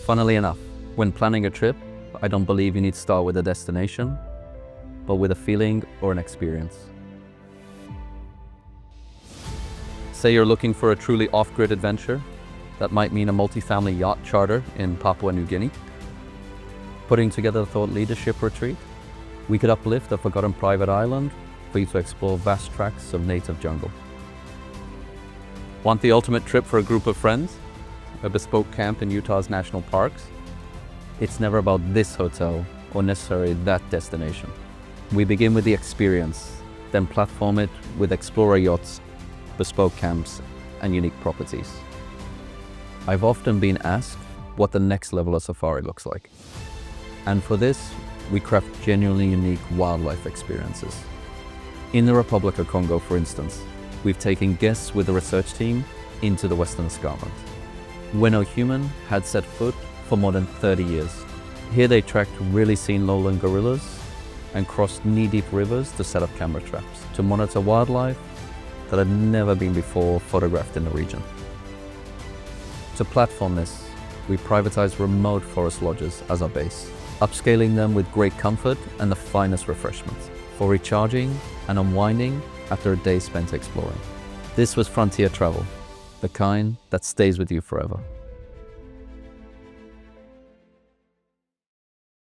Funnily enough, when planning a trip, I don't believe you need to start with a destination, but with a feeling or an experience. Say you're looking for a truly off-grid adventure. That might mean a multi-family yacht charter in Papua New Guinea. Putting together a thought leadership retreat. We could uplift a forgotten private island for you to explore vast tracts of native jungle. Want the ultimate trip for a group of friends? A bespoke camp in Utah's national parks? It's never about this hotel or necessarily that destination. We begin with the experience, then platform it with explorer yachts, bespoke camps, and unique properties. I've often been asked what the next level of safari looks like. And for this, we craft genuinely unique wildlife experiences. In the Republic of Congo, for instance, we've taken guests with the research team into the Western Escarpment, where no human had set foot for more than 30 years. Here they tracked rarely seen lowland gorillas and crossed knee-deep rivers to set up camera traps to monitor wildlife that had never been before photographed in the region. To platform this, we privatized remote forest lodges as our base, upscaling them with great comfort and the finest refreshments for recharging and unwinding after a day spent exploring. This was frontier travel, the kind that stays with you forever.